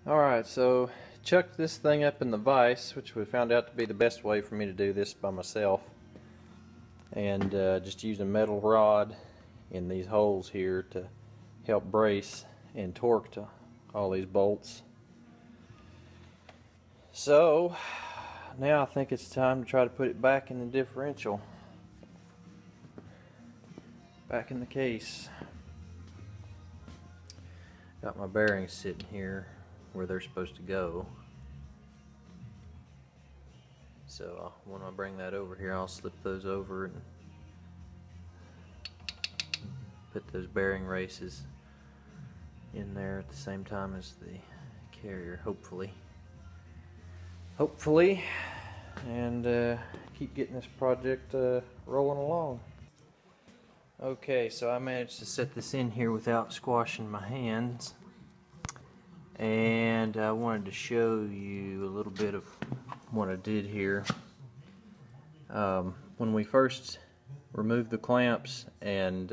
Alright, so chucked this thing up in the vise, which we found out to be the best way for me to do this by myself. And just use a metal rod in these holes here to help brace and torque to all these bolts. So now I think it's time to try to put it back in the differential. Back in the case. Got my bearings sitting here where they're supposed to go. So when I bring that over here, I'll slip those over and put those bearing races in there at the same time as the carrier, hopefully, and keep getting this project rolling along. Okay, so I managed to set this in here without squashing my hands, and I wanted to show you a little bit of what I did here. When we first removed the clamps and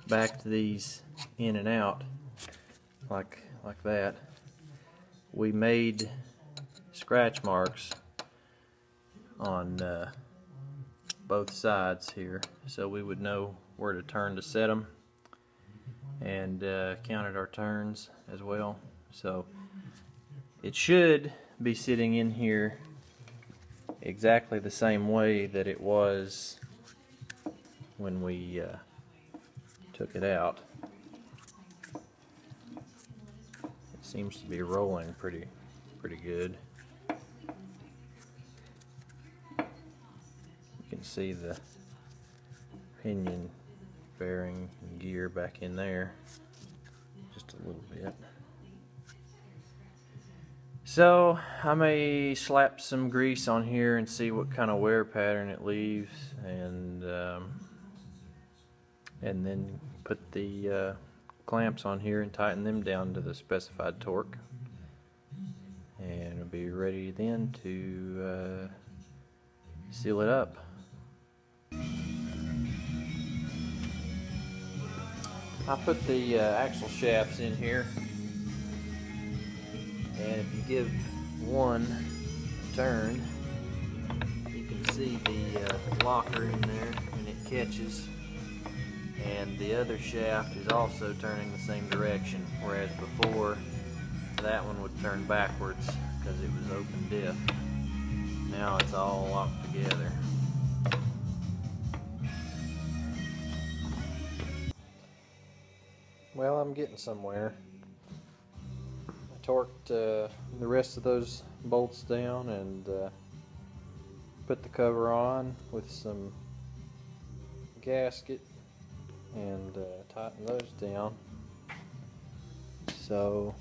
backed these in and out like that, we made scratch marks on both sides here, so we would know where to turn to set them, and counted our turns as well. So it should be sitting in here exactly the same way that it was when we took it out. It seems to be rolling pretty good. You can see the pinion bearing and gear back in there just a little bit. So I may slap some grease on here and see what kind of wear pattern it leaves, and then put the clamps on here and tighten them down to the specified torque, and we'll be ready then to seal it up. I put the axle shafts in here, and if you give one a turn, you can see the locker in there, and it catches, and the other shaft is also turning the same direction, whereas before that one would turn backwards because it was open diff. Now it's all locked together. Well, I'm getting somewhere. I torqued the rest of those bolts down and put the cover on with some gasket and tighten those down. So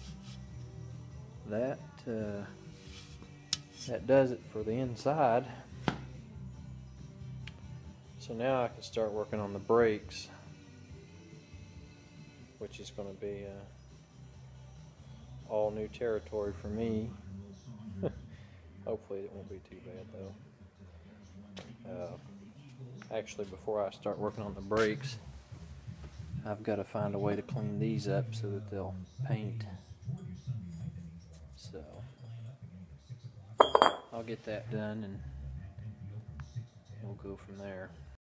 that does it for the inside. So now I can start working on the brakes, which is going to be all new territory for me. Hopefully it won't be too bad though. Actually, before I start working on the brakes, I've got to find a way to clean these up so that they'll paint. So I'll get that done and we'll go from there.